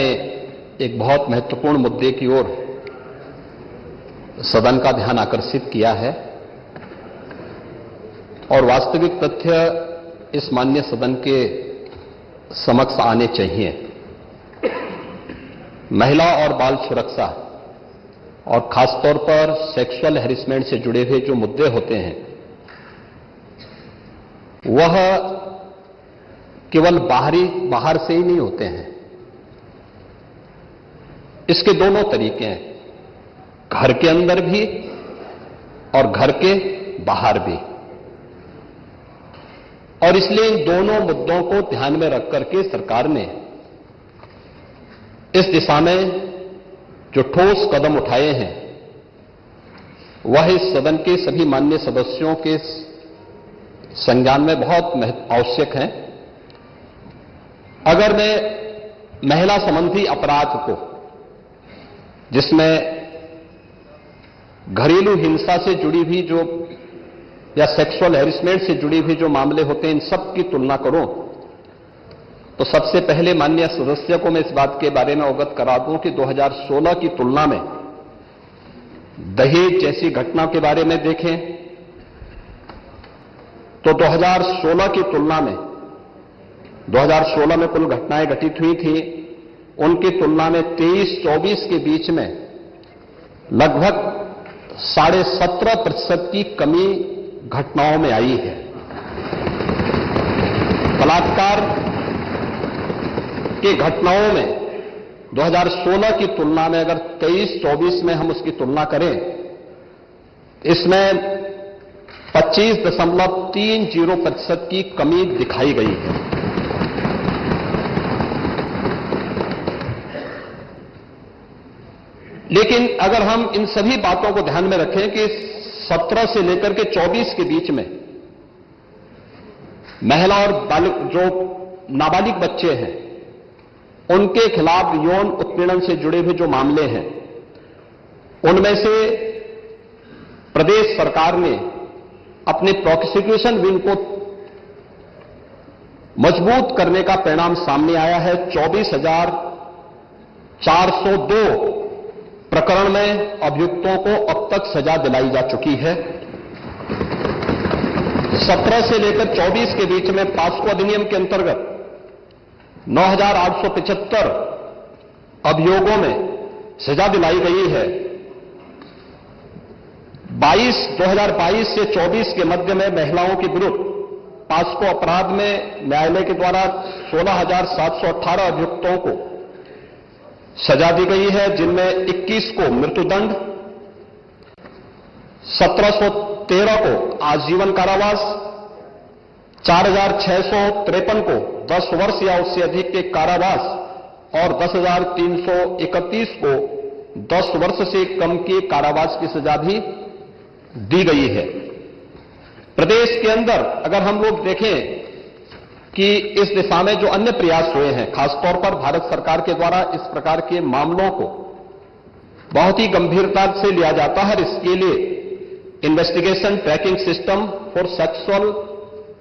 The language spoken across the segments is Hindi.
एक बहुत महत्वपूर्ण मुद्दे की ओर सदन का ध्यान आकर्षित किया है और वास्तविक तथ्य इस माननीय सदन के समक्ष आने चाहिए। महिला और बाल सुरक्षा और खासतौर पर सेक्सुअल हैरेसमेंट से जुड़े हुए जो मुद्दे होते हैं वह केवल बाहर से ही नहीं होते हैं। इसके दोनों तरीके हैं, घर के अंदर भी और घर के बाहर भी। और इसलिए इन दोनों मुद्दों को ध्यान में रख करके सरकार ने इस दिशा में जो ठोस कदम उठाए हैं वह इस सदन के सभी माननीय सदस्यों के संज्ञान में बहुत आवश्यक हैं। अगर मैं महिला संबंधी अपराध को, जिसमें घरेलू हिंसा से जुड़ी हुई जो या सेक्सुअल हैरेसमेंट से जुड़ी हुई जो मामले होते हैं, इन सब की तुलना करूं तो सबसे पहले माननीय सदस्य को मैं इस बात के बारे में अवगत करा दूं कि 2016 की तुलना में दहेज जैसी घटना के बारे में देखें तो 2016 की तुलना में 2016 में कुल घटनाएं घटित हुई थी, उनकी तुलना में 23-24 के बीच में लगभग 17.5% की कमी घटनाओं में आई है। बलात्कार की घटनाओं में 2016 की तुलना में अगर 23-24 में हम उसकी तुलना करें, इसमें 25.30% की कमी दिखाई गई है। लेकिन अगर हम इन सभी बातों को ध्यान में रखें कि 17 से लेकर के 24 के बीच में महिला और जो नाबालिग बच्चे हैं उनके खिलाफ यौन उत्पीड़न से जुड़े हुए जो मामले हैं, उनमें से प्रदेश सरकार ने अपने प्रोसिक्यूशन विंग को मजबूत करने का परिणाम सामने आया है। 24,402 प्रकरण में अभियुक्तों को अब तक सजा दिलाई जा चुकी है। 17 से लेकर 24 के बीच में पास्को अधिनियम के अंतर्गत 9,875 अभियोगों में सजा दिलाई गई है। 2022 से 24 के मध्य में महिलाओं के विरुद्ध पास्को अपराध में न्यायालय के द्वारा 16,718 अभियुक्तों को सजा दी गई है, जिनमें 21 को मृत्युदंड, 1713 को आजीवन कारावास, 4,653 को 10 वर्ष या उससे अधिक के कारावास और 10,331 को 10 वर्ष से कम के कारावास की सजा भी दी गई है। प्रदेश के अंदर अगर हम लोग देखें कि इस दिशा में जो अन्य प्रयास हुए हैं, खासतौर पर भारत सरकार के द्वारा इस प्रकार के मामलों को बहुत ही गंभीरता से लिया जाता है। इसके लिए investigation tracking system for sexual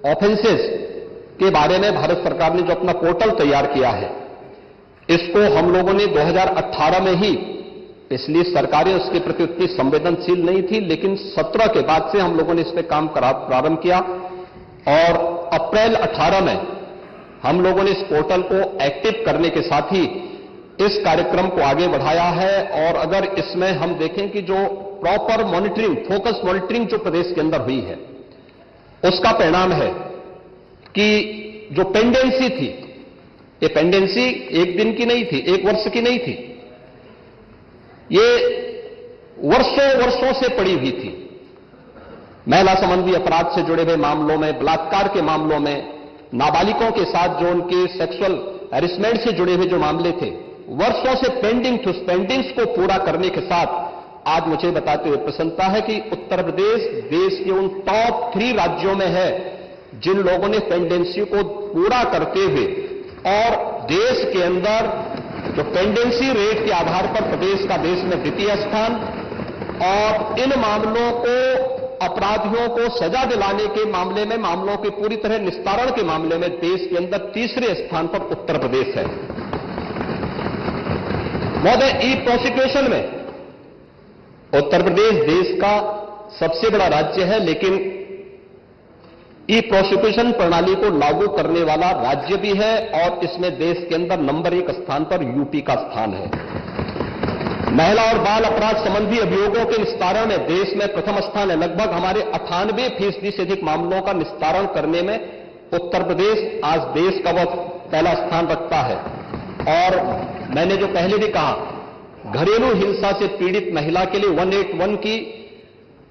offences के बारे में भारत सरकार ने जो अपना पोर्टल तैयार किया है, इसको हम लोगों ने 2018 में ही, इसलिए सरकारें उसके प्रति उतनी संवेदनशील नहीं थी, लेकिन 17 के बाद से हम लोगों ने इस पर काम प्रारंभ किया और अप्रैल 18 में हम लोगों ने इस पोर्टल को एक्टिव करने के साथ ही इस कार्यक्रम को आगे बढ़ाया है। और अगर इसमें हम देखें कि जो प्रॉपर मॉनिटरिंग, फोकस मॉनिटरिंग जो प्रदेश के अंदर हुई है, उसका परिणाम है कि जो पेंडेंसी थी, ये पेंडेंसी एक दिन की नहीं थी, एक वर्ष की नहीं थी, ये वर्षों से पड़ी हुई थी। महिला संबंधी अपराध से जुड़े हुए मामलों में, बलात्कार के मामलों में, नाबालिगों के साथ जो उनके सेक्सुअल हैरेसमेंट से जुड़े हुए जो मामले थे, वर्षों से पेंडिंग थे। उस पेंडिंग्स को पूरा करने के साथ आज मुझे बताते हुए प्रसन्नता है कि उत्तर प्रदेश देश के उन टॉप 3 राज्यों में है जिन लोगों ने पेंडेंसी को पूरा करते हुए, और देश के अंदर जो पेंडेंसी रेट के आधार पर प्रदेश का देश में द्वितीय स्थान, और इन मामलों को, अपराधियों को सजा दिलाने के मामले में, मामलों के पूरी तरह निस्तारण के मामले में देश के अंदर तीसरे स्थान पर उत्तर प्रदेश है। महोदय, ई प्रोसिक्यूशन में उत्तर प्रदेश देश का सबसे बड़ा राज्य है, लेकिन ई प्रोसिक्यूशन प्रणाली को लागू करने वाला राज्य भी है और इसमें देश के अंदर नंबर 1 स्थान पर यूपी का स्थान है। महिला और बाल अपराध संबंधी अभियोगों के निस्तारण में देश में प्रथम स्थान है। लगभग हमारे 98% से अधिक मामलों का निस्तारण करने में उत्तर प्रदेश आज देश का वह पहला स्थान रखता है। और मैंने जो पहले भी कहा, घरेलू हिंसा से पीड़ित महिला के लिए 181 की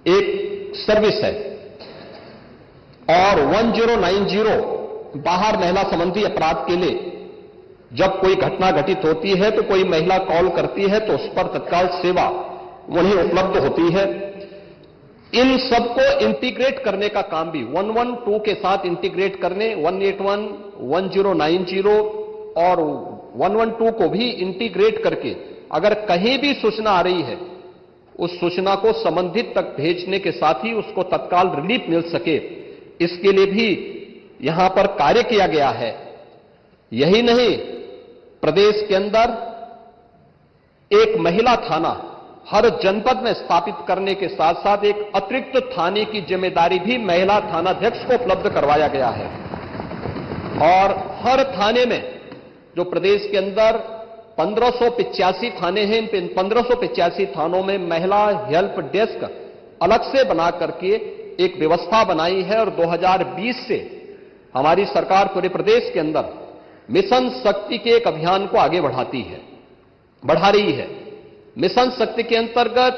एक सर्विस है और 1090 बाहर महिला संबंधी अपराध के लिए जब कोई घटना घटित होती है तो कोई महिला कॉल करती है तो उस पर तत्काल सेवा उन्हें उपलब्ध होती है। इन सबको इंटीग्रेट करने का काम भी 112 के साथ इंटीग्रेट करने, 181, 1090 और 112 को भी इंटीग्रेट करके अगर कहीं भी सूचना आ रही है उस सूचना को संबंधित तक भेजने के साथ ही उसको तत्काल रिलीफ मिल सके, इसके लिए भी यहां पर कार्य किया गया है। यही नहीं, प्रदेश के अंदर एक महिला थाना हर जनपद में स्थापित करने के साथ साथ एक अतिरिक्त थाने की जिम्मेदारी भी महिला थानाध्यक्ष को उपलब्ध करवाया गया है। और हर थाने में जो प्रदेश के अंदर 1585 थाने हैं, इन 1585 थानों में महिला हेल्प डेस्क अलग से बना करके एक व्यवस्था बनाई है। और 2020 से हमारी सरकार पूरे प्रदेश के अंदर मिशन शक्ति के एक अभियान को आगे बढ़ा रही है। मिशन शक्ति के अंतर्गत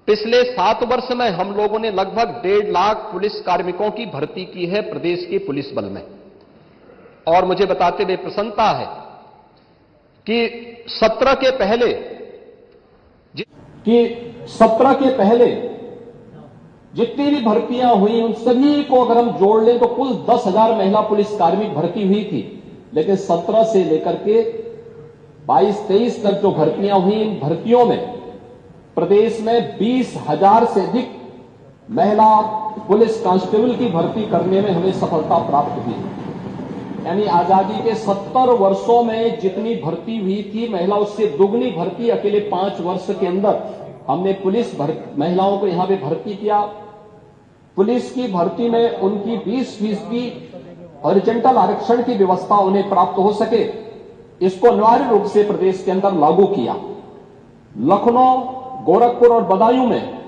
पिछले 7 वर्ष में हम लोगों ने लगभग 1.5 लाख पुलिस कार्मिकों की भर्ती की है प्रदेश के पुलिस बल में। और मुझे बताते हुए प्रसन्नता है कि 17 के पहले जितनी भी भर्तियां हुई उन सभी को अगर हम जोड़ लें तो कुल 10,000 महिला पुलिस कार्मिक भर्ती हुई थी। लेकिन 17 से लेकर के 22-23 तक जो भर्तियां हुई, इन भर्तियों में प्रदेश में 20,000 से अधिक महिला पुलिस कांस्टेबल की भर्ती करने में हमें सफलता प्राप्त हुई। यानी आजादी के 70 वर्षों में जितनी भर्ती हुई थी महिला, उससे दुगनी भर्ती अकेले 5 वर्ष के अंदर हमने पुलिस महिलाओं को यहां पे भर्ती किया। पुलिस की भर्ती में उनकी 20% हॉरिजॉन्टल आरक्षण की व्यवस्था उन्हें प्राप्त हो सके, इसको अनिवार्य रूप से प्रदेश के अंदर लागू किया। लखनऊ, गोरखपुर और बदायूं में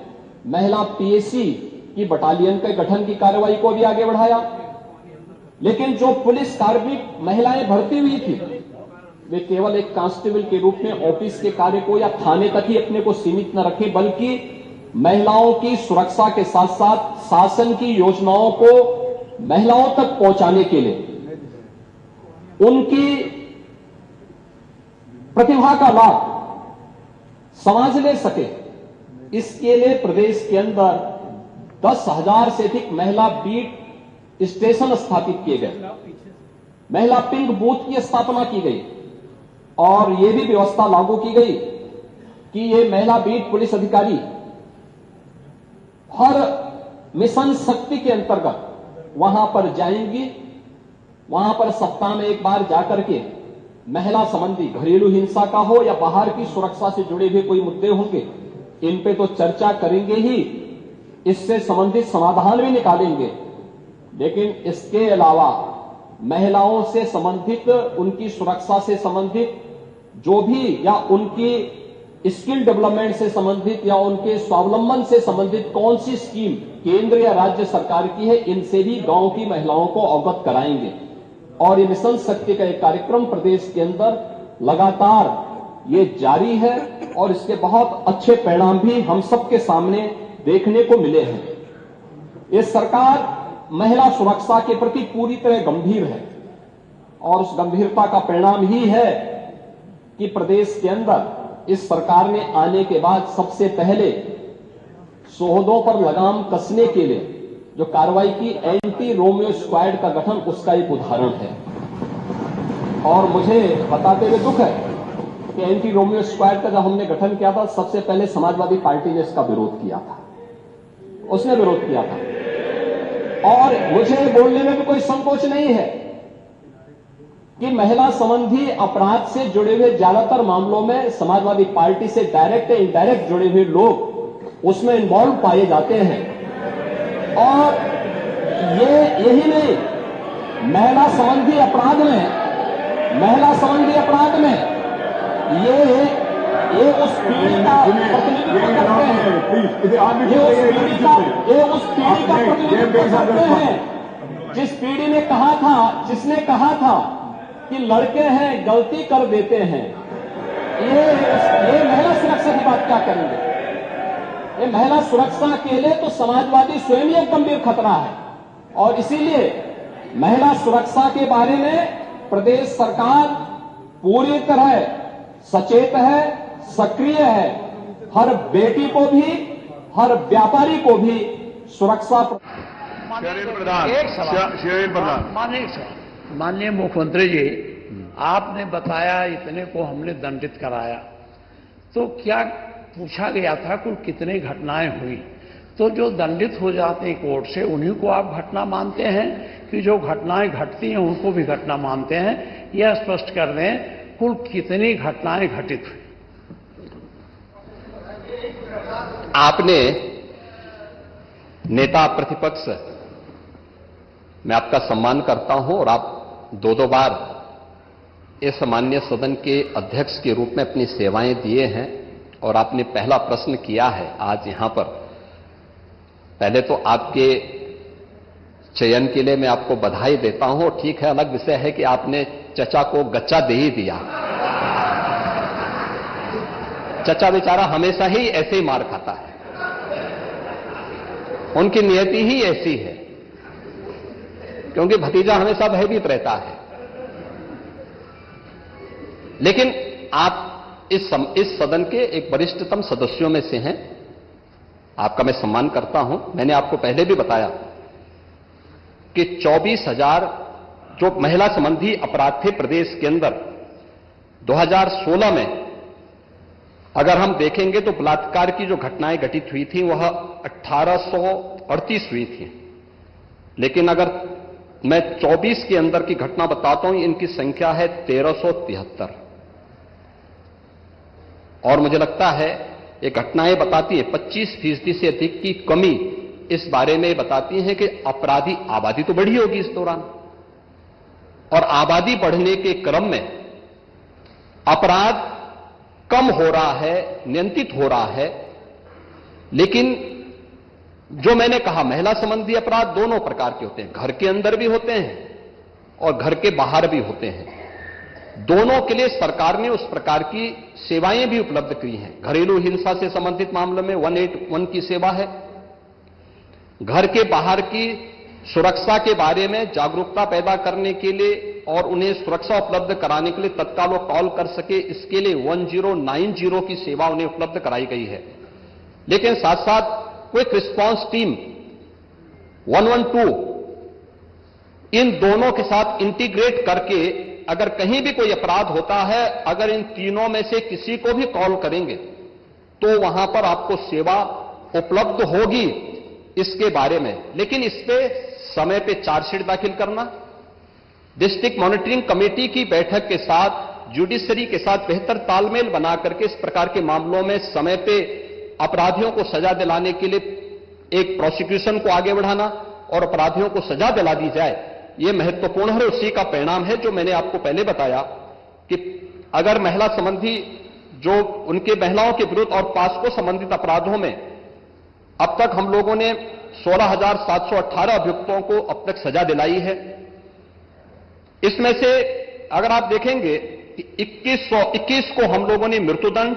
महिला पीएसी की बटालियन के गठन की कार्रवाई को भी आगे बढ़ाया। लेकिन जो पुलिस कार्मिक महिलाएं भर्ती हुई थी वे केवल एक कांस्टेबल के रूप में ऑफिस के कार्य को या थाने तक ही अपने को सीमित न रखें, बल्कि महिलाओं की सुरक्षा के साथ साथ शासन की योजनाओं को महिलाओं तक पहुंचाने के लिए उनकी प्रतिभा का लाभ समाज ले सके, इसके लिए प्रदेश के अंदर 10,000 से अधिक महिला बीट स्टेशन स्थापित किए गए, महिला पिंक बूथ की स्थापना की गई और यह भी व्यवस्था लागू की गई कि ये महिला बीट पुलिस अधिकारी हर मिशन शक्ति के अंतर्गत वहां पर जाएंगी। वहां पर सप्ताह में एक बार जाकर के महिला संबंधी घरेलू हिंसा का हो या बाहर की सुरक्षा से जुड़े हुए कोई मुद्दे होंगे, इन पे तो चर्चा करेंगे ही, इससे संबंधित समाधान भी निकालेंगे। लेकिन इसके अलावा महिलाओं से संबंधित, उनकी सुरक्षा से संबंधित जो भी या उनकी स्किल डेवलपमेंट से संबंधित या उनके स्वावलंबन से संबंधित कौन सी स्कीम केंद्र या राज्य सरकार की है, इनसे भी गांव की महिलाओं को अवगत कराएंगे। और ये मिशन शक्ति का एक कार्यक्रम प्रदेश के अंदर लगातार ये जारी है और इसके बहुत अच्छे परिणाम भी हम सबके सामने देखने को मिले हैं। ये सरकार महिला सुरक्षा के प्रति पूरी तरह गंभीर है और उस गंभीरता का परिणाम ही है कि प्रदेश के अंदर इस सरकार ने आने के बाद सबसे पहले सोहदों पर लगाम कसने के लिए जो कार्रवाई की एंटी रोमियो स्क्वाड का गठन, उसका एक उदाहरण है। और मुझे बताते हुए दुख है कि एंटी रोमियो स्क्वाड का जब हमने गठन किया था, सबसे पहले समाजवादी पार्टी ने इसका विरोध किया था, उसने विरोध किया था। और मुझे बोलने में भी कोई संकोच नहीं है, कि महिला संबंधी अपराध से जुड़े हुए ज्यादातर मामलों में समाजवादी पार्टी से डायरेक्ट या इनडायरेक्ट जुड़े हुए लोग उसमें इन्वॉल्व पाए जाते हैं। और यही नहीं, महिला संबंधी अपराध में ये उस पीढ़ी का प्रतिनिधित्व करते हैं, ये उस पीढ़ी का प्रतिनिधित्व करते हैं जिसने कहा था कि लड़के हैं गलती कर देते हैं। ये महिला सुरक्षा की बात क्या करेंगे? ये महिला सुरक्षा के लिए तो समाजवादी स्वयं ही एक गंभीर खतरा है। और इसीलिए महिला सुरक्षा के बारे में प्रदेश सरकार पूरी तरह सचेत है, सक्रिय है। हर बेटी को भी, हर व्यापारी को भी सुरक्षा। माननीय मुख्यमंत्री जी, आपने बताया इतने को हमने दंडित कराया, तो क्या पूछा गया था कुल कितनी घटनाएं हुई? तो जो दंडित हो जाते हैं कोर्ट से उन्हीं को आप घटना मानते हैं कि जो घटनाएं घटती हैं उनको भी घटना मानते हैं? यह स्पष्ट कर दें कुल कितनी घटनाएं घटित हुई। आपने नेता प्रतिपक्ष, मैं आपका सम्मान करता हूं और आप दो बार इस माननीय सदन के अध्यक्ष के रूप में अपनी सेवाएं दिए हैं और आपने पहला प्रश्न किया है आज यहां पर। पहले तो आपके चयन के लिए मैं आपको बधाई देता हूं। ठीक है, अलग विषय है कि आपने चचा को गच्चा दे ही दिया। चचा बेचारा हमेशा ही ऐसे ही मार खाता है, उनकी नियति ही ऐसी है, क्योंकि भतीजा हमेशा भयभीत रहता है। लेकिन आप इस सदन के एक वरिष्ठतम सदस्यों में से हैं, आपका मैं सम्मान करता हूं। मैंने आपको पहले भी बताया कि 24,000 जो महिला संबंधी अपराध थे प्रदेश के अंदर 2016 में अगर हम देखेंगे तो बलात्कार की जो घटनाएं घटित हुई थी वह 1838 हुई थी। लेकिन अगर मैं 24 के अंदर की घटना बताता हूं, इनकी संख्या है 1373। और मुझे लगता है ये घटनाएं बताती है 25% से अधिक की कमी इस बारे में बताती है कि अपराधी आबादी तो बढ़ी होगी इस दौरान, और आबादी बढ़ने के क्रम में अपराध कम हो रहा है, नियंत्रित हो रहा है। लेकिन जो मैंने कहा, महिला संबंधी अपराध दोनों प्रकार के होते हैं, घर के अंदर भी होते हैं और घर के बाहर भी होते हैं। दोनों के लिए सरकार ने उस प्रकार की सेवाएं भी उपलब्ध की हैं। घरेलू हिंसा से संबंधित मामलों में 181 की सेवा है। घर के बाहर की सुरक्षा के बारे में जागरूकता पैदा करने के लिए और उन्हें सुरक्षा उपलब्ध कराने के लिए तत्काल वो कॉल कर सके, इसके लिए 1090 की सेवा उन्हें उपलब्ध कराई गई है। लेकिन साथ साथ क्विक रिस्पांस टीम 112 इन दोनों के साथ इंटीग्रेट करके अगर कहीं भी कोई अपराध होता है, अगर इन तीनों में से किसी को भी कॉल करेंगे तो वहां पर आपको सेवा उपलब्ध होगी इसके बारे में। लेकिन इस पे समय पे चार्जशीट दाखिल करना, डिस्ट्रिक्ट मॉनिटरिंग कमेटी की बैठक के साथ जुडिशरी के साथ बेहतर तालमेल बना करके इस प्रकार के मामलों में समय पे अपराधियों को सजा दिलाने के लिए एक प्रोसिक्यूशन को आगे बढ़ाना और अपराधियों को सजा दिला दी जाए, यह महत्वपूर्ण है। उसी का परिणाम है जो मैंने आपको पहले बताया कि अगर महिला संबंधी जो उनके महिलाओं के विरुद्ध और पास्को संबंधित अपराधों में अब तक हम लोगों ने 16,718 अभियुक्तों को अब तक सजा दिलाई है। इसमें से अगर आप देखेंगे कि 21 को हम लोगों ने मृत्युदंड,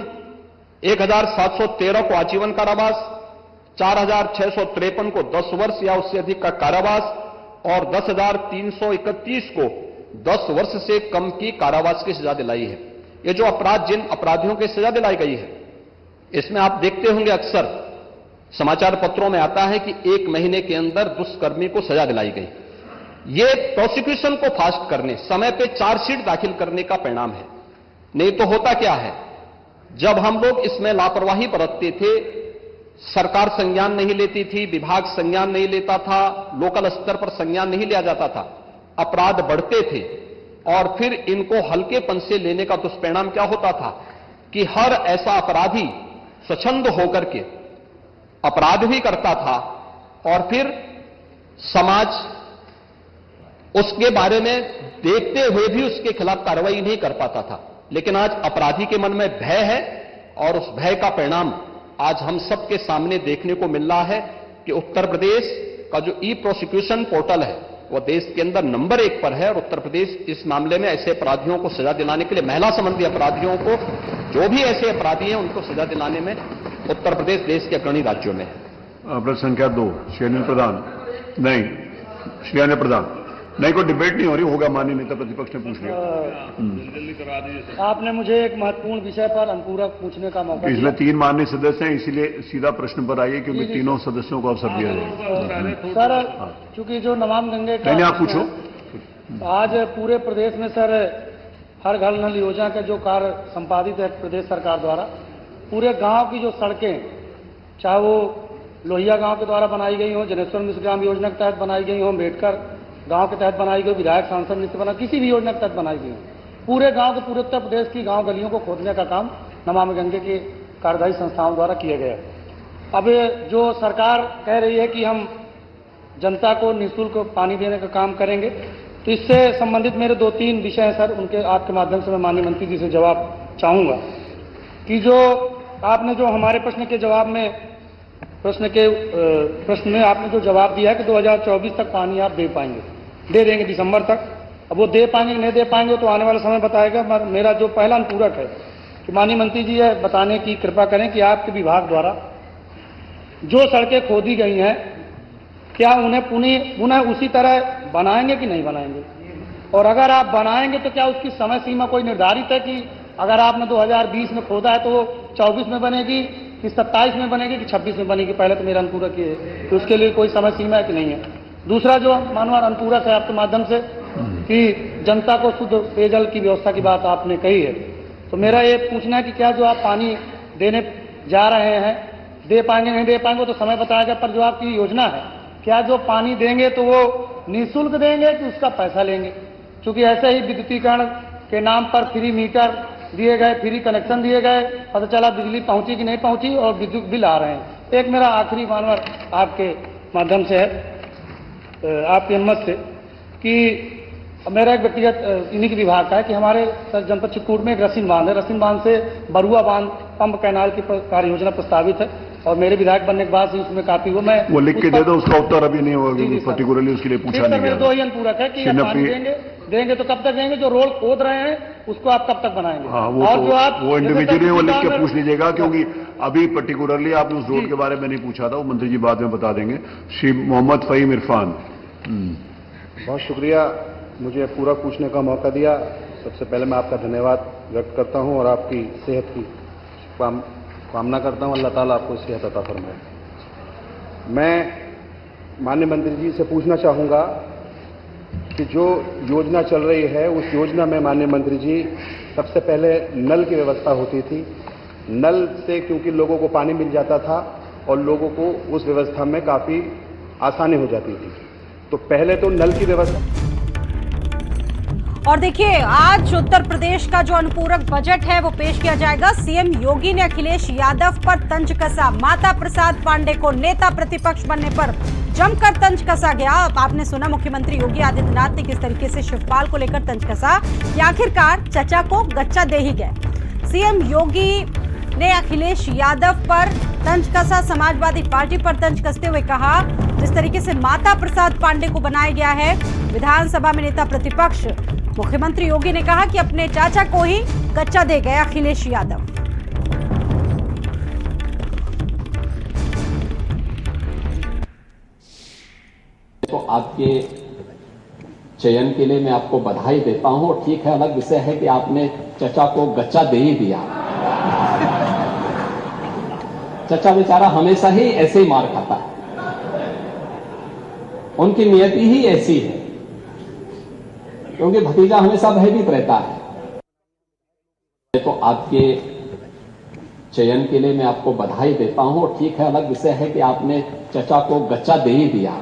1,713 को आजीवन कारावास, 4,653 को 10 वर्ष या उससे अधिक का कारावास और 10,331 को 10 वर्ष से कम की कारावास की सजा दिलाई है। ये जो अपराध जिन अपराधियों की सजा दिलाई गई है, इसमें आप देखते होंगे अक्सर समाचार पत्रों में आता है कि 1 महीने के अंदर दुष्कर्मी को सजा दिलाई गई। ये प्रोसिक्यूशन को फास्ट करने, समय पे चार्जशीट दाखिल करने का परिणाम है। नहीं तो होता क्या है, जब हम लोग इसमें लापरवाही बरतते थे, सरकार संज्ञान नहीं लेती थी, विभाग संज्ञान नहीं लेता था, लोकल स्तर पर संज्ञान नहीं लिया जाता था, अपराध बढ़ते थे। और फिर इनको हल्केपन से लेने का दुष्परिणाम क्या होता था कि हर ऐसा अपराधी स्वच्छंद होकर के अपराध भी करता था और फिर समाज उसके बारे में देखते हुए भी उसके खिलाफ कार्रवाई नहीं कर पाता था। लेकिन आज अपराधी के मन में भय है और उस भय का परिणाम आज हम सबके सामने देखने को मिल रहा है कि उत्तर प्रदेश का जो ई प्रोसिक्यूशन पोर्टल है वो देश के अंदर नंबर 1 पर है और उत्तर प्रदेश इस मामले में ऐसे अपराधियों को सजा दिलाने के लिए, महिला संबंधी अपराधियों को, जो भी ऐसे अपराधी हैं उनको सजा दिलाने में उत्तर प्रदेश देश के अग्रणी राज्यों में है। प्रश्न संख्या 2 श्री प्रधान। नहीं, श्री प्रधान नहीं, कोई डिबेट नहीं हो रही, होगा माननीय नेता प्रतिपक्ष ने पूछ लिया। आपने मुझे एक महत्वपूर्ण विषय पर अनुपूरक पूछने का मौका दिया। इसमें 3 माननीय सदस्य हैं, इसीलिए सीधा प्रश्न पर आइए क्योंकि तीनों सदस्यों को अवसर दिया जाए। सर, चूंकि जो नमामि गंगे का नहीं, आप पूछो। आज पूरे प्रदेश में सर हर घर नल योजना का जो कार्य संपादित है प्रदेश सरकार द्वारा, पूरे गांव की जो सड़कें, चाहे वो लोहिया गांव के द्वारा बनाई गई हो, जनेश्वर मिश्र ग्राम योजना के तहत बनाई गई हो, अम्बेडकर गांव के तहत बनाई गई, विधायक सांसद नीति बना, किसी भी योजना के तहत बनाई गई हो, पूरे गांव को, पूरे उत्तर प्रदेश की गांव गलियों को खोदने का काम नमामि गंगे की कार्यदायी संस्थाओं द्वारा किया गया। अब जो सरकार कह रही है कि हम जनता को निःशुल्क पानी देने का काम करेंगे, तो इससे संबंधित मेरे 2-3 विषय हैं सर, उनके आपके माध्यम से मैं माननीय मंत्री जी से जवाब चाहूँगा कि जो आपने जो हमारे प्रश्न के जवाब में प्रश्न में आपने जो जवाब दिया है कि 2024 तक पानी आप दे पाएंगे, दे देंगे दिसंबर तक। अब वो दे पाएंगे नहीं दे पाएंगे तो आने वाला समय बताएगा। मेरा जो पहला अनुपूरक है कि माननीय मंत्री जी यह बताने की कृपा करें कि आपके विभाग द्वारा जो सड़कें खोदी गई हैं, क्या उन्हें पुनः उसी तरह बनाएंगे कि नहीं बनाएंगे, और अगर आप बनाएंगे तो क्या उसकी समय सीमा कोई निर्धारित है कि अगर आपने 2020 में खोदा है तो वो 24 में बनेगी कि 27 में बनेगी कि 26 में बनेगी? पहले तो मेरा अनुपूरक ये है कि उसके लिए कोई समय सीमा है कि नहीं है। दूसरा जो माननीय अनुपूरक है आपके माध्यम से कि जनता को शुद्ध पेयजल की व्यवस्था की बात आपने कही है, तो मेरा ये पूछना है कि क्या जो आप पानी देने जा रहे हैं, दे पाएंगे नहीं दे पाएंगे तो समय बताएगा, पर जो आपकी योजना है क्या जो पानी देंगे तो वो निःशुल्क देंगे कि उसका पैसा लेंगे? क्योंकि ऐसे ही विद्युतीकरण के नाम पर फ्री मीटर दिए गए, फ्री कनेक्शन दिए गए, पता चला बिजली पहुंची कि नहीं पहुंची और विद्युत बिल आ रहे हैं। एक मेरा आखिरी मानवर आपके माध्यम से है, आपकी अनुमति से, कि मेरा एक व्यक्तिगत इन्हीं के विभाग का है कि हमारे जनपद चित्रकूट में एक रसिन बांध है, रसिन बांध से बरुआ बांध पंप कैनाल की कार्य योजना प्रस्तावित है और मेरे विधायक बनने के बाद से उसमें काफी वो लिख के दे दो, उसका उत्तर अभी नहीं होगा क्योंकि पर्टिकुलरली उसके लिए पूछा नहीं गया। 2 ही अनुपूरक है कि पानी देंगे तो कब तक देंगे, जो रोड खोद रहे हैं उसको आप कब तक बनाएंगे? हाँ, वो इंडिविजुअली वो लिख के पूछ लीजिएगा क्योंकि अभी पर्टिकुलरली आपने उस रोड के बारे में नहीं पूछा था, वो मंत्री जी बाद में बता देंगे। श्री मोहम्मद फहीम इरफान। बहुत शुक्रिया मुझे पूरा पूछने का मौका दिया। सबसे पहले मैं आपका धन्यवाद व्यक्त करता हूं और आपकी सेहत की कामना करता हूं, अल्लाह ताला आपको सेहत अता फरमाए। मैं माननीय मंत्री जी से पूछना चाहूँगा कि जो योजना चल रही है उस योजना में माननीय मंत्री जी सबसे पहले नल की व्यवस्था होती थी। नल से क्योंकि लोगों को पानी मिल जाता था और लोगों को उस व्यवस्था में काफ़ी आसानी हो जाती थी, तो पहले तो नल की व्यवस्था। और देखिए, आज उत्तर प्रदेश का जो अनुपूरक बजट है वो पेश किया जाएगा। सीएम योगी ने अखिलेश यादव पर तंज कसा, माता प्रसाद पांडे को नेता प्रतिपक्ष बनने पर जमकर तंज कसा गया। आपने सुना मुख्यमंत्री योगी आदित्यनाथ ने किस तरीके से शिवपाल को लेकर तंज कसा कि आखिरकार चचा को गच्चा दे ही गए। सीएम योगी ने अखिलेश यादव पर तंज कसा, समाजवादी पार्टी पर तंज कसते हुए कहा जिस तरीके से माता प्रसाद पांडे को बनाया गया है विधानसभा में नेता प्रतिपक्ष, मुख्यमंत्री योगी ने कहा कि अपने चाचा को ही गच्चा दे गए अखिलेश यादव। तो आपके चयन के लिए मैं आपको बधाई देता हूं। ठीक है, अलग विषय है कि आपने चचा को गच्चा दे ही दिया। चचा बेचारा हमेशा ही ऐसे ही मार खाता है, उनकी नियति ही ऐसी है, क्योंकि भतीजा हमेशा भयभीत रहता है। तो आपके चयन के लिए मैं आपको बधाई देता हूं। ठीक है, अलग विषय है कि आपने चचा को गच्चा दे ही दिया।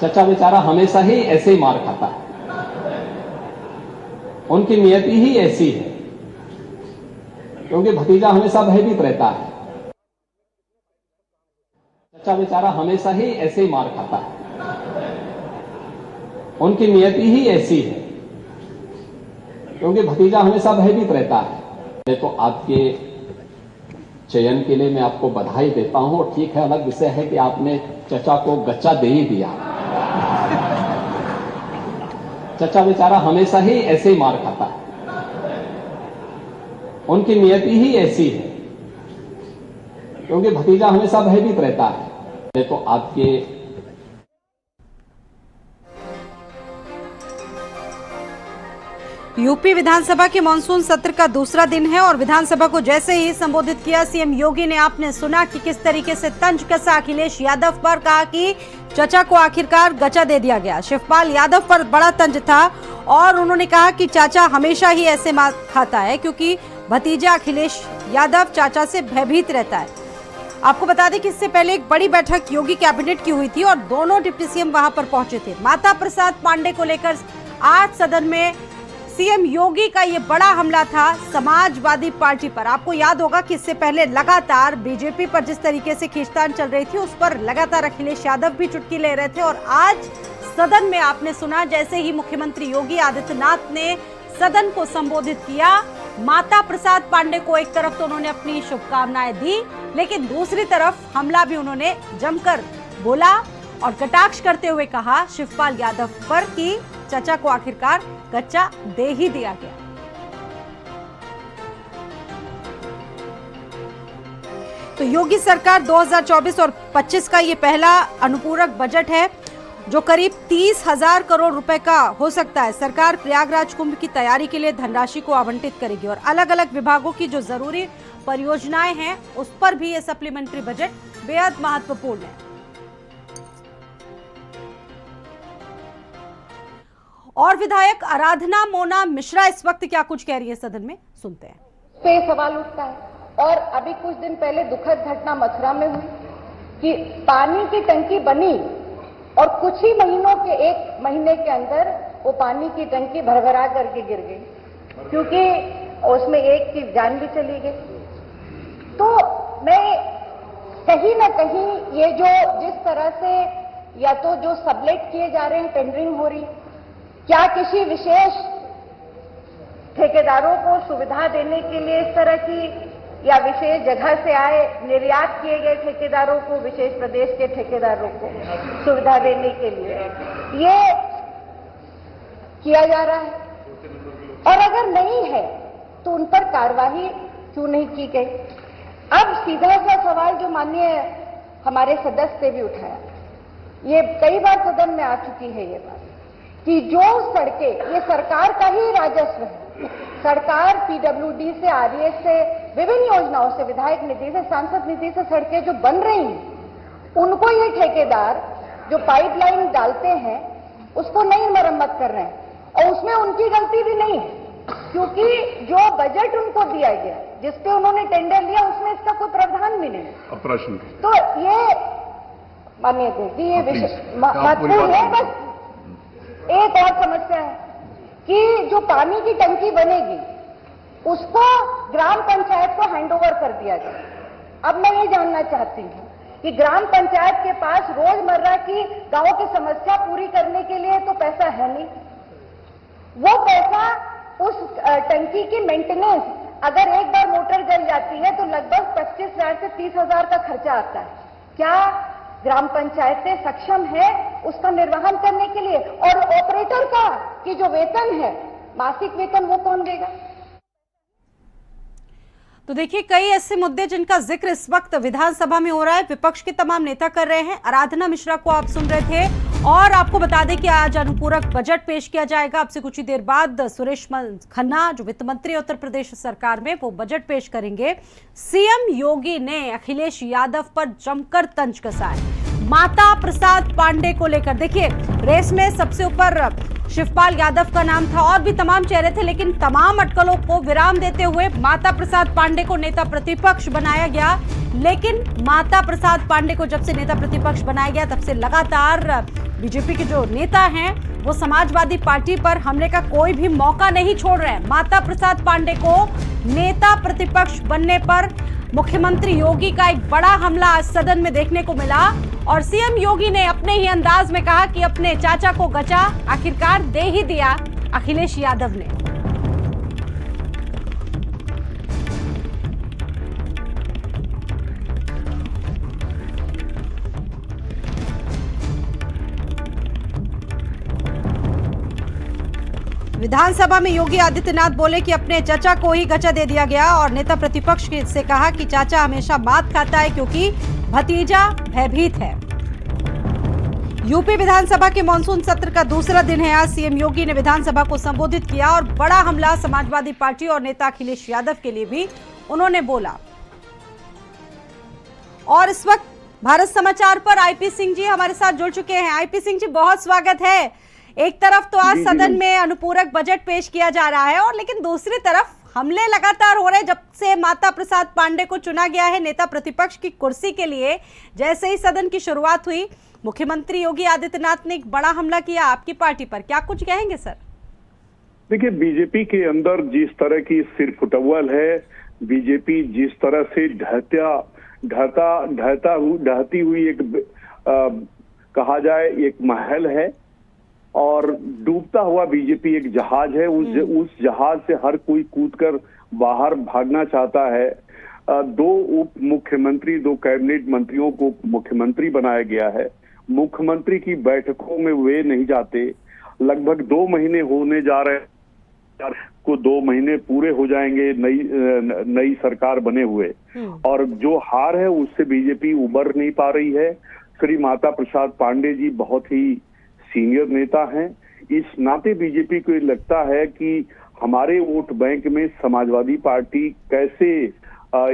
चचा बेचारा हमेशा ही ऐसे ही मार खाता है, उनकी नियति ही ऐसी है, क्योंकि भतीजा हमेशा भयभीत रहता है। चचा बेचारा हमेशा ही ऐसे ही मार खाता है, उनकी नियति ही ऐसी है, क्योंकि भतीजा हमेशा भयभीत रहता है। तो आपके चयन के लिए मैं आपको बधाई देता हूं। ठीक है, अलग विषय है कि आपने चचा को गच्चा दे ही दिया। चचा बेचारा हमेशा ही ऐसे ही मार खाता है, उनकी नियति ही ऐसी है, क्योंकि भतीजा हमेशा भयभीत रहता है। तो आपके यूपी विधानसभा के मानसून सत्र का दूसरा दिन है और विधानसभा को जैसे ही संबोधित किया सीएम योगी ने, आपने सुना कि किस तरीके से तंज कसा अखिलेश यादव पर, कहा कि चचा को आखिरकार गचा दे दिया गया। शिवपाल यादव पर बड़ा तंज था और उन्होंने कहा कि चाचा हमेशा ही ऐसे मार खाता है क्योंकि भतीजा अखिलेश यादव चाचा से भयभीत रहता है। आपको बता दें कि इससे पहले एक बड़ी बैठक योगी कैबिनेट की हुई थी और दोनों डिप्टी सीएम वहां पर पहुंचे थे। माता प्रसाद पांडे को लेकर आज सदन में सीएम योगी का ये बड़ा हमला था समाजवादी पार्टी पर। आपको याद होगा कि इससे पहले लगातार बीजेपी पर जिस तरीके से खींचतान चल रही थी, उस पर लगातार अखिलेश यादव भी चुटकी ले रहे थे। और आज सदन में आपने सुना जैसे ही मुख्यमंत्री योगी आदित्यनाथ ने सदन को संबोधित किया, माता प्रसाद पांडे को एक तरफ तो उन्होंने अपनी शुभकामनाएं दी, लेकिन दूसरी तरफ हमला भी उन्होंने जमकर बोला और कटाक्ष करते हुए कहा शिवपाल यादव पर कि चचा को आखिरकार गच्चा दे ही दिया गया। तो योगी सरकार 2024 और 25 का ये पहला अनुपूरक बजट है जो करीब 30,000 करोड़ रुपए का हो सकता है। सरकार प्रयागराज कुंभ की तैयारी के लिए धनराशि को आवंटित करेगी और अलग अलग विभागों की जो जरूरी परियोजनाएं हैं उस पर भी ये सप्लीमेंट्री बजट बेहद महत्वपूर्ण है। और विधायक आराधना मोना मिश्रा इस वक्त क्या कुछ कह रही है सदन में, सुनते हैं। पे सवाल उठता है और अभी कुछ दिन पहले दुखद घटना मथुरा में हुई कि पानी की टंकी बनी और कुछ ही महीनों के, एक महीने के अंदर वो पानी की टंकी भरभरा करके गिर गई, क्योंकि उसमें एक की जान भी चली गई। तो मैं कहीं ना कहीं ये जो जिस तरह से या तो जो सबलेट किए जा रहे हैं, टेंडरिंग हो रही, क्या किसी विशेष ठेकेदारों को सुविधा देने के लिए इस तरह की, या विशेष जगह से आए निर्यात किए गए ठेकेदारों को, विशेष प्रदेश के ठेकेदारों को सुविधा देने के लिए ये किया जा रहा है? और अगर नहीं है तो उन पर कार्रवाई क्यों नहीं की गई? अब सीधा सा सवाल जो माननीय हमारे सदस्य ने भी उठाया, ये कई बार सदन में आ चुकी है ये बात कि जो सड़कें, ये सरकार का ही राजस्व है, सरकार पीडब्ल्यूडी से, आरईएस से, विभिन्न योजनाओं से, विधायक निधि से, सांसद निधि से सड़कें जो बन रही हैं, उनको ये ठेकेदार जो पाइपलाइन डालते हैं उसको नहीं मरम्मत कर रहे हैं और उसमें उनकी गलती भी नहीं है, क्योंकि जो बजट उनको दिया गया, जिसपे उन्होंने टेंडर लिया, उसमें इसका कोई प्रावधान भी नहीं है। प्रश्न तो ये मानिए कि ये महत्वपूर्ण है। बस एक और समस्या है कि जो पानी की टंकी बनेगी उसको ग्राम पंचायत को हैंडओवर कर दिया जाए। अब मैं ये जानना चाहती हूँ कि ग्राम पंचायत के पास रोजमर्रा की गांव की समस्या पूरी करने के लिए तो पैसा है नहीं, वो पैसा उस टंकी की मेंटेनेंस, अगर एक बार मोटर जल जाती है तो लगभग 25,000 से 30,000 का खर्चा आता है। क्या ग्राम पंचायतें सक्षम है उसका निर्वहन करने के लिए? और ऑपरेटर का कि जो वेतन है, मासिक वेतन, वो कौन देगा? तो देखिए, कई ऐसे मुद्दे जिनका जिक्र इस वक्त विधानसभा में हो रहा है, विपक्ष के तमाम नेता कर रहे हैं। आराधना मिश्रा को आप सुन रहे थे और आपको बता दें कि आज अनुपूरक बजट पेश किया जाएगा। अब से कुछ ही देर बाद सुरेश खन्ना जो वित्त मंत्री उत्तर प्रदेश सरकार में, वो बजट पेश करेंगे। सीएम योगी ने अखिलेश यादव पर जमकर तंज कसा है माता प्रसाद पांडे को लेकर। देखिए, रेस में सबसे ऊपर शिवपाल यादव का नाम था और भी तमाम चेहरे थे, लेकिन तमाम अटकलों को विराम देते हुए माता प्रसाद पांडे को नेता प्रतिपक्ष बनाया गया। लेकिन माता प्रसाद पांडे को जब से नेता प्रतिपक्ष बनाया गया तब से लगातार बीजेपी के जो नेता हैं वो समाजवादी पार्टी पर हमले का कोई भी मौका नहीं छोड़ रहे हैं। माता प्रसाद पांडे को नेता प्रतिपक्ष बनने पर मुख्यमंत्री योगी का एक बड़ा हमला आज सदन में देखने को मिला और सीएम योगी ने अपने ही अंदाज में कहा कि अपने चाचा को गचा आखिरकार दे ही दिया अखिलेश यादव ने। विधानसभा में योगी आदित्यनाथ बोले कि अपने चाचा को ही गचा दे दिया गया और नेता प्रतिपक्ष से कहा कि चाचा हमेशा मात खाता है क्योंकि भतीजा भयभीत है। यूपी विधानसभा के मानसून सत्र का दूसरा दिन है। आज सीएम योगी ने विधानसभा को संबोधित किया और बड़ा हमला समाजवादी पार्टी और नेता अखिलेश यादव के लिए भी उन्होंने बोला। और इस वक्त भारत समाचार पर आईपी सिंह जी हमारे साथ जुड़ चुके हैं। आईपी सिंह जी, बहुत स्वागत है। एक तरफ तो आज सदन में अनुपूरक बजट पेश किया जा रहा है और लेकिन दूसरी तरफ हमले लगातार हो रहे हैं। जब से माता प्रसाद पांडे को चुना गया है नेता प्रतिपक्ष की कुर्सी के लिए, जैसे ही सदन की शुरुआत हुई, मुख्यमंत्री योगी आदित्यनाथ ने एक बड़ा हमला किया आपकी पार्टी पर। क्या कुछ कहेंगे सर? देखिए, बीजेपी के अंदर जिस तरह की सिरफुटअव्वल है, बीजेपी जिस तरह से ढहती हुई एक कहा जाए एक महल है और डूबता हुआ बीजेपी एक जहाज है। उस जहाज से हर कोई कूदकर बाहर भागना चाहता है। दो उप मुख्यमंत्री, दो कैबिनेट मंत्रियों को मुख्यमंत्री बनाया गया है। मुख्यमंत्री की बैठकों में वे नहीं जाते। लगभग 2 महीने होने जा रहे को 2 महीने पूरे हो जाएंगे नई सरकार बने हुए, और जो हार है उससे बीजेपी उबर नहीं पा रही है। श्री माता प्रसाद पांडे जी बहुत ही सीनियर नेता हैं। इस नाते बीजेपी को लगता है कि हमारे वोट बैंक में समाजवादी पार्टी कैसे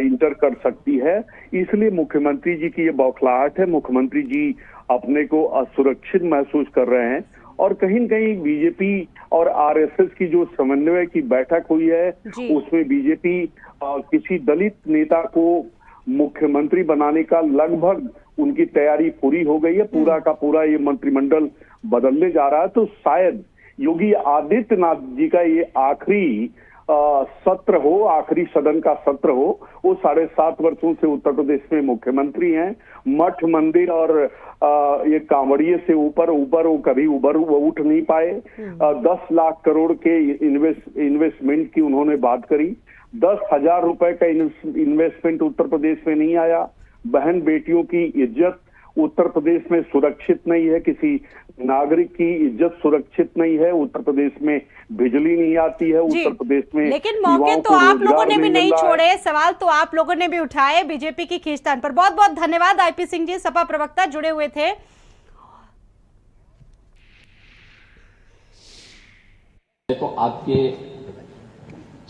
इंटर कर सकती है, इसलिए मुख्यमंत्री जी की ये बौखलाहट है। मुख्यमंत्री जी अपने को असुरक्षित महसूस कर रहे हैं और कहीं न कहीं बीजेपी और आरएसएस की जो समन्वय की बैठक हुई है उसमें बीजेपी किसी दलित नेता को मुख्यमंत्री बनाने का लगभग उनकी तैयारी पूरी हो गई है। पूरा का पूरा ये मंत्रिमंडल बदलने जा रहा है। तो शायद योगी आदित्यनाथ जी का ये आखिरी सत्र हो, आखिरी सदन का सत्र हो। वो 7.5 वर्षों से उत्तर प्रदेश में मुख्यमंत्री हैं। मठ मंदिर और ये कांवड़िए से ऊपर वो कभी वो उठ नहीं पाए। 10 लाख करोड़ के इन्वेस्टमेंट की उन्होंने बात करी। 10,000 रुपए का इन्वेस्टमेंट उत्तर प्रदेश में नहीं आया। बहन बेटियों की इज्जत उत्तर प्रदेश में सुरक्षित नहीं है, किसी नागरिक की इज्जत सुरक्षित नहीं है। उत्तर प्रदेश में बिजली नहीं आती है, उत्तर प्रदेश में लेकिन मौके तो आप लोगों ने भी नहीं छोड़े, सवाल तो आप लोगों ने भी उठाए बीजेपी की खींचतान पर। बहुत बहुत धन्यवाद आईपी सिंह जी, सपा प्रवक्ता जुड़े हुए थे। तो आपके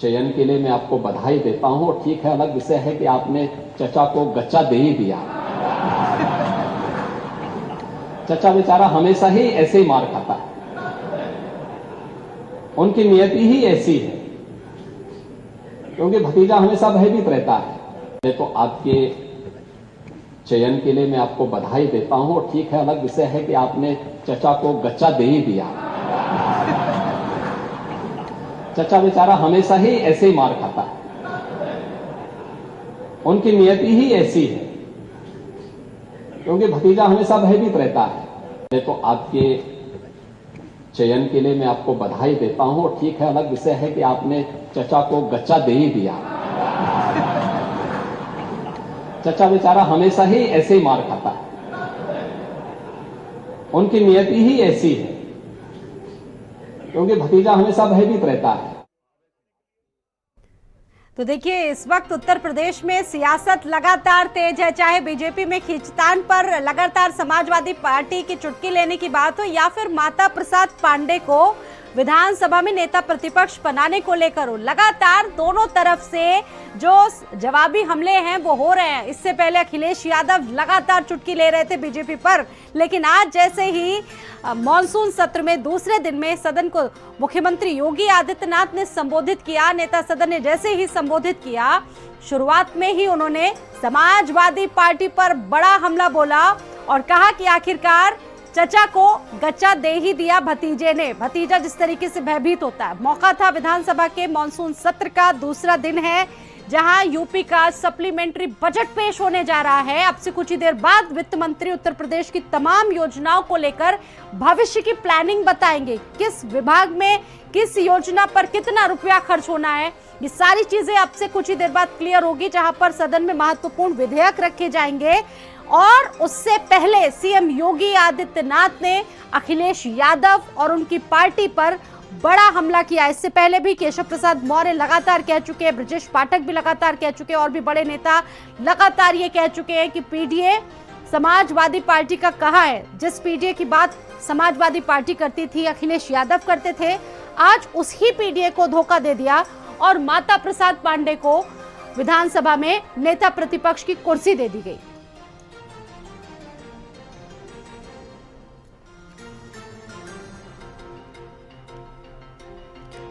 चयन के लिए मैं आपको बधाई देता हूं। ठीक है, अलग विषय है कि आपने चचा को गच्चा दे ही दिया। चचा बेचारा हमेशा ही ऐसे ही मार खाता है, उनकी नियति ही ऐसी है, क्योंकि भतीजा हमेशा भयभीत रहता है। तो आपके चयन के लिए मैं आपको बधाई देता हूं। ठीक है, अलग विषय है कि आपने चचा को गच्चा दे ही दिया। चचा बेचारा हमेशा ही ऐसे ही मार खाता है, उनकी नियति ही ऐसी है, क्योंकि भतीजा हमेशा भयभीत रहता है। तो आपके चयन के लिए मैं आपको बधाई देता हूं। ठीक है, अलग विषय है कि आपने चचा को गच्चा दे ही दिया। चचा बेचारा हमेशा ही ऐसे ही मार खाता है, उनकी नियति ही ऐसी है, क्योंकि भतीजा हमेशा भयभीत रहता है। तो देखिए, इस वक्त उत्तर प्रदेश में सियासत लगातार तेज है। चाहे बीजेपी में खींचतान पर लगातार समाजवादी पार्टी की चुटकी लेने की बात हो या फिर माता प्रसाद पांडे को विधानसभा में नेता प्रतिपक्ष बनाने को लेकर हो, लगातार दोनों तरफ से जो जवाबी हमले हैं वो हो रहे हैं। इससे पहले अखिलेश यादव लगातार चुटकी ले रहे थे बीजेपी पर, लेकिन आज जैसे ही मॉनसून सत्र में दूसरे दिन में सदन को मुख्यमंत्री योगी आदित्यनाथ ने संबोधित किया, नेता सदन ने जैसे ही संबोधित किया, शुरुआत में ही उन्होंने समाजवादी पार्टी पर बड़ा हमला बोला और कहा कि आखिरकार चचा को गच्चा दे ही दिया भतीजे ने। भतीजा जिस तरीके से भयभीत होता है। मौका था विधानसभा के मॉनसून सत्र का, दूसरा दिन है जहां यूपी का सप्लीमेंट्री बजट पेश होने जा रहा है। अब से कुछ ही देर बाद वित्त मंत्री उत्तर प्रदेश की तमाम योजनाओं को लेकर भविष्य की प्लानिंग बताएंगे। किस विभाग में किस योजना पर कितना रुपया खर्च होना है, ये सारी चीजें अब से कुछ ही देर बाद क्लियर होगी, जहां पर सदन में महत्वपूर्ण विधेयक रखे जाएंगे। और उससे पहले सीएम योगी आदित्यनाथ ने अखिलेश यादव और उनकी पार्टी पर बड़ा हमला किया। इससे पहले भी केशव प्रसाद मौर्य लगातार कह चुके हैं, ब्रजेश पाठक भी लगातार कह चुके हैं और भी बड़े नेता लगातार ये कह चुके हैं कि पीडीए समाजवादी पार्टी का कहा है। जिस पीडीए की बात समाजवादी पार्टी करती थी, अखिलेश यादव करते थे, आज उसी पीडीए को धोखा दे दिया और माता प्रसाद पांडे को विधानसभा में नेता प्रतिपक्ष की कुर्सी दे दी गई।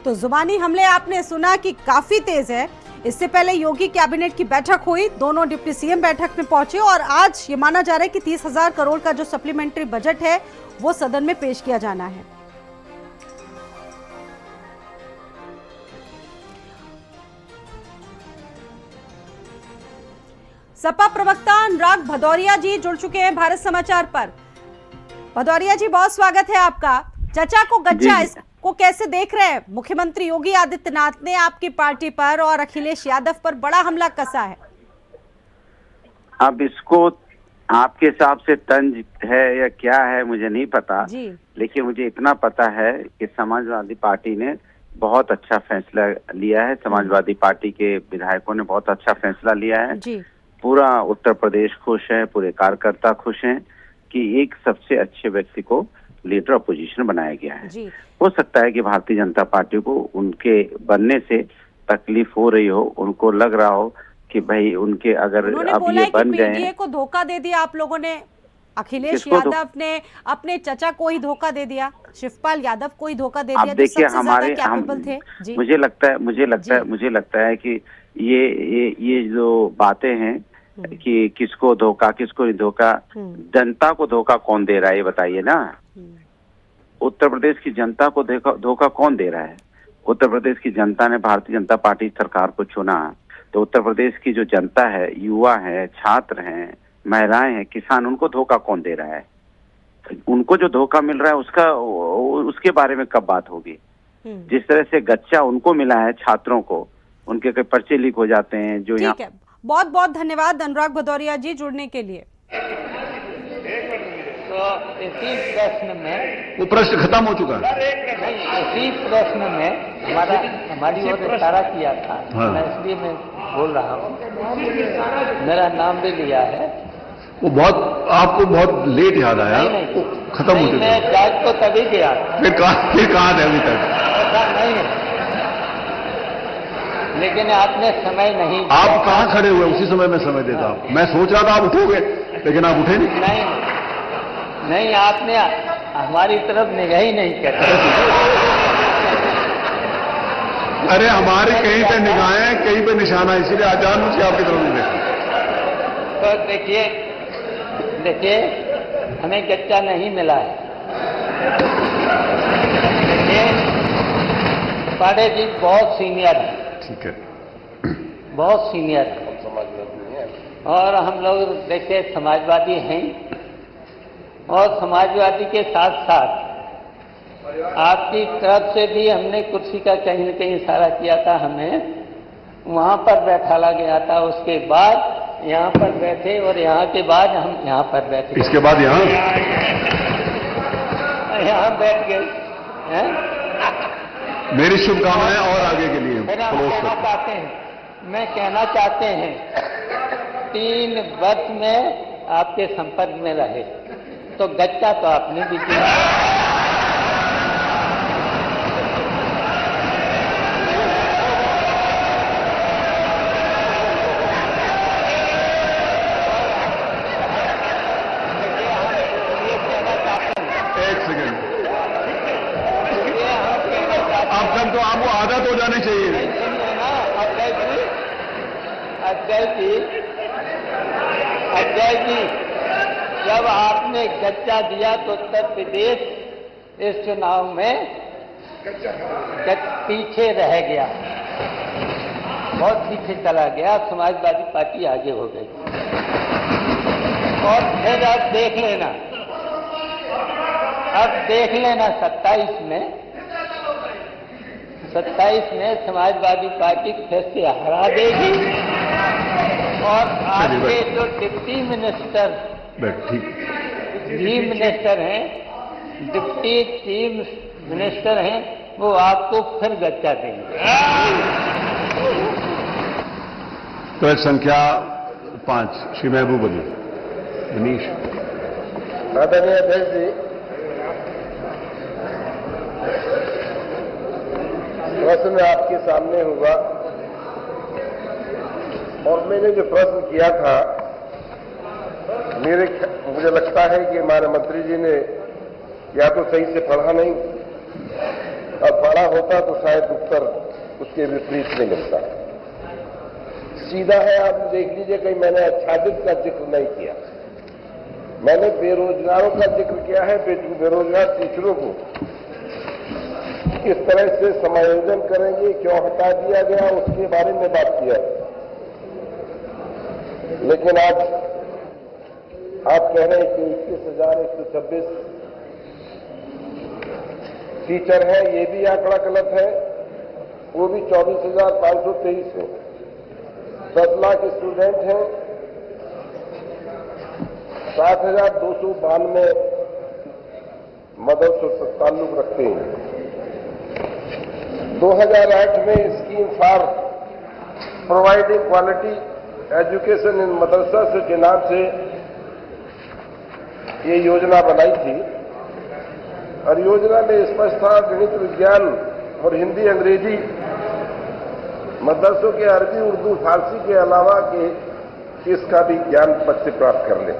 तो जुबानी हमले आपने सुना कि काफी तेज है। इससे पहले योगी कैबिनेट की बैठक हुई, दोनों डिप्टी सीएम बैठक में पहुंचे और आज ये माना जा रहा है कि 30,000 करोड़ का जो सप्लीमेंट्री बजट है वो सदन में पेश किया जाना है। सपा प्रवक्ता अनुराग भदौरिया जी जुड़ चुके हैं भारत समाचार पर। भदौरिया जी, बहुत स्वागत है आपका। चचा को गच्चा को कैसे देख रहे हैं? मुख्यमंत्री योगी आदित्यनाथ ने आपकी पार्टी पर और अखिलेश यादव पर बड़ा हमला कसा है। अब इसको आपके हिसाब से तंज है या क्या है मुझे नहीं पता जी। लेकिन मुझे इतना पता है कि समाजवादी पार्टी ने बहुत अच्छा फैसला लिया है। समाजवादी पार्टी के विधायकों ने बहुत अच्छा फैसला लिया है जी। पूरा उत्तर प्रदेश खुश है, पूरे कार्यकर्ता खुश हैं कि एक सबसे अच्छे व्यक्ति को लीडर अपोजिशन बनाया गया है जी। हो सकता है कि भारतीय जनता पार्टी को उनके बनने से तकलीफ हो रही हो, उनको लग रहा हो कि भाई उनके अगर अब ये बन गए पीडीए को धोखा दे दिया आप लोगों ने। अखिलेश यादव ने अपने चचा को ही धोखा दे दिया, शिवपाल यादव को ही धोखा दे दिया। देखिए हमारे थे जी। मुझे लगता है कि ये जो बातें हैं कि किसको धोखा किसको नहीं धोखा, जनता को धोखा कौन दे रहा है ये बताइए ना। उत्तर प्रदेश की जनता को धोखा कौन दे रहा है? उत्तर प्रदेश की जनता ने भारतीय जनता पार्टी सरकार को चुना, तो उत्तर प्रदेश की जो जनता है, युवा है, छात्र हैं, महिलाएं हैं, किसान, उनको धोखा कौन दे रहा है? उनको जो धोखा मिल रहा है उसके बारे में कब बात होगी? जिस तरह से गच्चा उनको मिला है छात्रों को, उनके कई पर्चे लीक हो जाते हैं जो यहाँ। बहुत बहुत धन्यवाद अनुराग भदौरिया जी जुड़ने के लिए। तो इसी प्रश्न में वो प्रश्न खत्म हो चुका है। इसी प्रश्न में हमारी ओर इशारा किया था। हाँ। मैं इसलिए मैं बोल रहा हूँ, मेरा नाम भी लिया है। वो आपको बहुत लेट याद आया। नहीं, खत्म हो चुका है। मैं जाग को तभी गया फिर कहाँ थे अभी तक? ऐसा नहीं है, लेकिन आपने समय नहीं। आप कहाँ खड़े हुए? उसी समय में समय देता हूँ। मैं सोच रहा था आप उठोगे, लेकिन आप उठे नहीं। नहीं, आपने हमारी तरफ निगाह ही नहीं करी। अरे हमारी कहीं पे निगाहें, कहीं पे निशाना, इसीलिए आजाद मुझे आपकी तरफ नहीं देखा। तो देखिए हमें गच्चा नहीं मिला है। देखिए पांडे जी बहुत सीनियर है। ठीक है, बहुत सीनियर है और हम लोग देखिए समाजवादी हैं और समाजवादी के साथ साथ आपकी तरफ से भी हमने कुर्सी का कहीं न कहीं इशारा किया था, हमें वहां पर बैठाला गया था, उसके बाद यहाँ पर बैठे और यहाँ के बाद हम यहाँ पर बैठे। इसके बाद यहाँ बैठ गए हैं। मेरी शुभकामनाएं और आगे के लिए। मैं कहना चाहते हैं 3 वर्ष में आपके संपर्क में रहे तो गच्चा तो आपने भी किया। एक सेकंड, अब तक तो आपको आदत हो जानी चाहिए। अजय जी, जब आपने आपने गच्चा दिया तो उत्तर प्रदेश इस चुनाव में पीछे रह गया, बहुत पीछे चला गया। समाजवादी पार्टी आगे हो गई। और फिर अब देख लेना, 27 में समाजवादी पार्टी फिर से हरा देगी और आपके जो deputy minister deputy chief minister हैं वो आपको फिर गच्चा देंगे। प्रश्न संख्या 5 श्री महबूब अली मनीष। आदरणीय अध्यक्ष जी, प्रश्न आपके सामने होगा और मैंने जो प्रश्न किया था मुझे लगता है कि हमारे मंत्री जी ने या तो सही से पढ़ा नहीं, और पढ़ा होता तो शायद उत्तर उसके विपरीत नहीं मिलता। सीधा है, आप देख लीजिए, कहीं मैंने आच्छादित का जिक्र नहीं किया। मैंने बेरोजगारों का जिक्र किया है। बेरोजगार टीचरों को किस तरह से समायोजन करेंगे, क्यों हटा दिया गया, उसके बारे में बात किया। लेकिन आज आप कह रहे हैं कि 21,126 टीचर हैं, ये भी आंकड़ा गलत है। वो भी 24,523 है। 10 लाख स्टूडेंट हैं, 7,292 मदरसों से ताल्लुक रखते हैं। 2008 में scheme for providing quality education in madrasa के नाम से ये योजना बनाई थी और योजना में स्पष्ट था गणित, विज्ञान और हिंदी, अंग्रेजी मदरसों के अरबी, उर्दू, फारसी के अलावा के इसका भी ज्ञान बच्चे प्राप्त कर लें।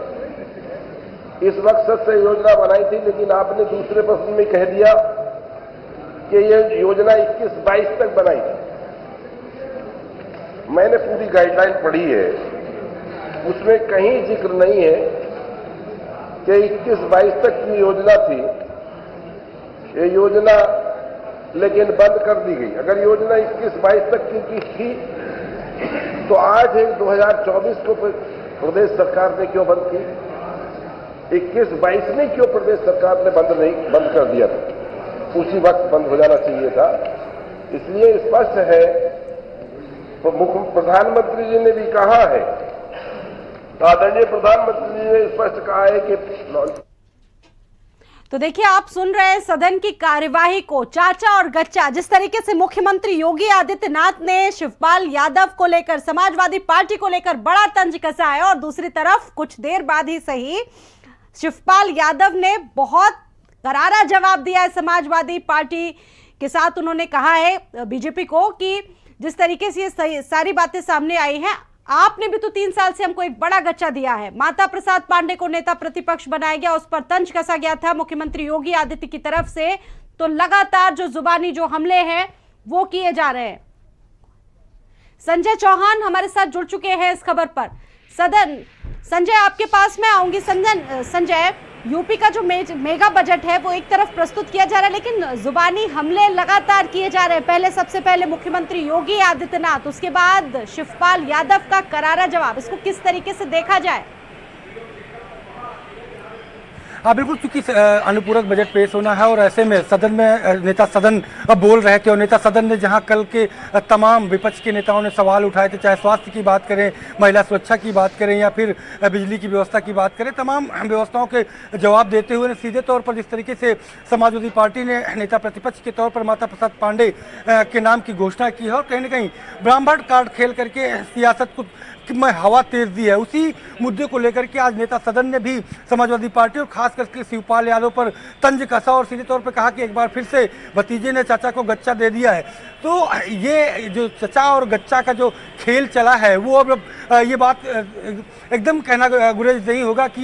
इस मकसद से योजना बनाई थी, लेकिन आपने दूसरे प्रश्न में कह दिया कि ये योजना 21-22 तक बनाई थी। मैंने पूरी गाइडलाइन पढ़ी है, उसमें कहीं जिक्र नहीं है कि 21-22 तक की योजना थी। ये योजना लेकिन बंद कर दी गई। अगर योजना 21-22 तक की थी तो आज 2024 को प्रदेश सरकार ने क्यों बंद की? 21-22 में क्यों प्रदेश सरकार ने बंद कर दिया था? उसी वक्त बंद हो जाना चाहिए था। इसलिए स्पष्ट है, प्रधानमंत्री जी ने भी कहा है, आदरणीय प्रधानमंत्री जी ने स्पष्ट कहा है कि तो देखिए, आप सुन रहे हैं सदन की कार्यवाही को, चाचा और गच्चा। जिस तरीके से मुख्यमंत्री योगी आदित्यनाथ ने शिवपाल यादव को लेकर, समाजवादी पार्टी को लेकर बड़ा तंज कसा है, और दूसरी तरफ कुछ देर बाद ही सही शिवपाल यादव ने बहुत करारा जवाब दिया है समाजवादी पार्टी के साथ। उन्होंने कहा है बीजेपी को कि जिस तरीके से ये सारी बातें सामने आई हैं, आपने भी तो 3 साल से हमको एक बड़ा गच्चा दिया है। माता प्रसाद पांडे को नेता प्रतिपक्ष बनाया गया, उस पर तंज कसा गया था मुख्यमंत्री योगी आदित्य की तरफ से। तो लगातार जो जुबानी जो हमले हैं वो किए जा रहे हैं। संजय चौहान हमारे साथ जुड़ चुके हैं इस खबर पर। सदन, संजय आपके पास मैं आऊंगी। संजय, यूपी का जो मेगा बजट है वो एक तरफ प्रस्तुत किया जा रहा है, लेकिन जुबानी हमले लगातार किए जा रहे हैं। सबसे पहले मुख्यमंत्री योगी आदित्यनाथ, उसके बाद शिवपाल यादव का करारा जवाब। इसको किस तरीके से देखा जाए? हाँ बिल्कुल, चूंकि अनुपूरक बजट पेश होना है और ऐसे में सदन में नेता सदन बोल रहे थे और नेता सदन ने जहां कल के तमाम विपक्ष के नेताओं ने सवाल उठाए थे, चाहे स्वास्थ्य की बात करें, महिला सुरक्षा की बात करें या फिर बिजली की व्यवस्था की बात करें, तमाम व्यवस्थाओं के जवाब देते हुए सीधे तौर पर जिस तरीके से समाजवादी पार्टी ने नेता प्रतिपक्ष के तौर पर माता प्रसाद पांडे के नाम की घोषणा की है और कहीं ना कहीं ब्राह्मण कार्ड खेल करके सियासत को में हवा तेज दी है, उसी मुद्दे को लेकर के आज नेता सदन ने भी समाजवादी पार्टी और खास करके शिवपाल यादव पर तंज कसा और सीधे तौर पर कहा कि एक बार फिर से भतीजे ने चाचा को गच्चा दे दिया है। तो ये जो चचा और गच्चा का जो खेल चला है वो अब ये बात एकदम कहना गुरेज नहीं होगा कि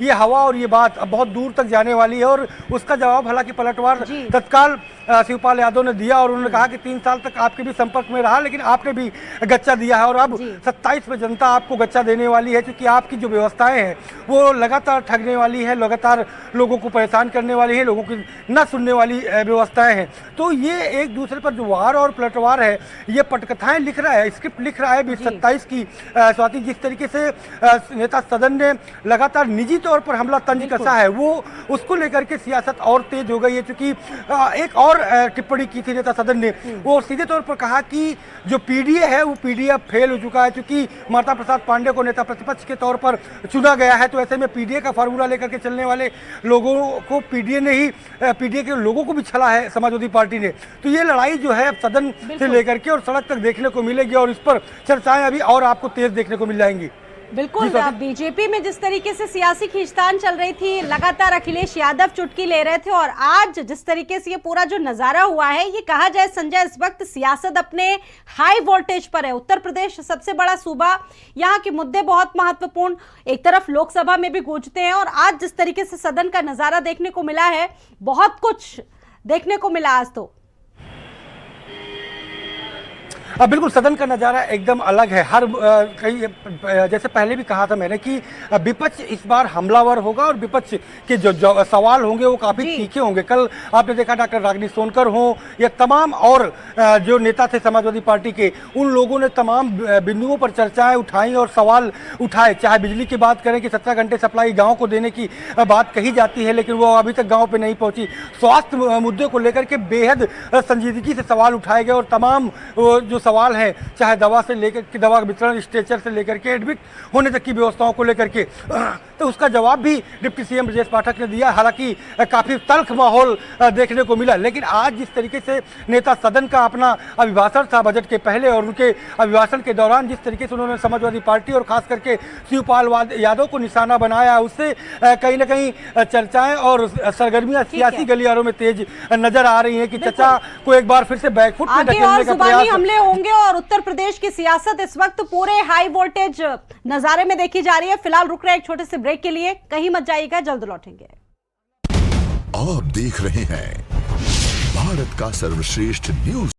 ये हवा और ये बात अब बहुत दूर तक जाने वाली है। और उसका जवाब हालांकि पलटवार तत्काल शिवपाल यादव ने दिया और उन्होंने कहा कि 3 साल तक आपके भी संपर्क में रहा, लेकिन आपने भी गच्चा दिया है और अब 27 में जनता आपको गच्चा देने वाली है, क्योंकि आपकी जो व्यवस्थाएं हैं वो लगातार ठगने वाली है, लगातार लोगों को परेशान करने वाली है, लोगों की न सुनने वाली व्यवस्थाएं हैं। तो ये एक दूसरे पर जो वार और पलटवार है, ये पटकथाएं लिख रहा है, स्क्रिप्ट लिख रहा है 27 की। स्वाति, जिस तरीके से नेता सदन ने लगातार निजी तौर पर हमला तंज कसा है, वो उसको लेकर के सियासत और तेज हो गई है। क्योंकि एक और टिप्पणी की थी नेता सदन ने, वो सीधे तौर पर कहा कि जो पीडीए है वो पीडीए फेल हो चुका है, क्योंकि माता प्रसाद पांडे को नेता प्रतिपक्ष के तौर पर चुना गया है। तो ऐसे में पीडीए का फार्मूला लेकर के चलने वाले लोगों को पीडीए के लोगों को भी छला है समाजवादी पार्टी ने। तो ये लड़ाई जो है अब सदन से लेकर के और सड़क तक देखने को मिलेगी और इस पर चर्चाएं अभी और आपको तेज देखने को मिल जाएंगी। बिल्कुल, बीजेपी में जिस तरीके से सियासी खींचतान चल रही थी, लगातार अखिलेश यादव चुटकी ले रहे थे, और आज जिस तरीके से ये पूरा जो नजारा हुआ है, ये कहा जाए संजय इस वक्त सियासत अपने हाई वोल्टेज पर है। उत्तर प्रदेश सबसे बड़ा सूबा, यहाँ के मुद्दे बहुत महत्वपूर्ण, एक तरफ लोकसभा में भी गूंजते हैं, और आज जिस तरीके से सदन का नजारा देखने को मिला है, बहुत कुछ देखने को मिला आज। तो बिल्कुल सदन का नज़ारा एकदम अलग है। हर कई जैसे पहले भी कहा था मैंने कि विपक्ष इस बार हमलावर होगा और विपक्ष के जो सवाल होंगे वो काफ़ी तीखे होंगे। कल आपने देखा डॉक्टर रागिनी सोनकर हो या तमाम और जो नेता थे समाजवादी पार्टी के, उन लोगों ने तमाम बिंदुओं पर चर्चाएं उठाई और सवाल उठाए। चाहे बिजली की बात करें कि 17 घंटे सप्लाई गाँव को देने की बात कही जाती है, लेकिन वो अभी तक गाँव पर नहीं पहुँची। स्वास्थ्य मुद्दे को लेकर के बेहद संजीदगी से सवाल उठाए गए और तमाम जो सवाल है, चाहे दवा से लेकर के दवा वितरण, स्ट्रेचर से लेकर के एडमिट होने तक की व्यवस्थाओं को लेकर के, तो उसका जवाब भी डिप्टी सीएम ब्रजेश पाठक ने दिया। हालांकि काफी तल्ख माहौल देखने को मिला, लेकिन आज जिस तरीके से नेता सदन का अपना अभिभाषण था बजट के पहले और उनके अभिभाषण के दौरान जिस तरीके से उन्होंने समाजवादी पार्टी और खास करके शिवपाल यादव को निशाना बनाया, उससे कहीं ना कहीं चर्चाएं और सरगर्मियां सियासी गलियारों में तेज नजर आ रही है कि चचा को एक बार फिर से बैकफुट में ढकेलने का प्रयास हमले होंगे। और उत्तर प्रदेश की सियासत इस वक्त पूरे हाई वोल्टेज नजारे में देखी जा रही है। फिलहाल रुक रहे एक छोटे से ब्रेक के लिए, कहीं मत जाइएगा, जल्द लौटेंगे। आप देख रहे हैं भारत का सर्वश्रेष्ठ न्यूज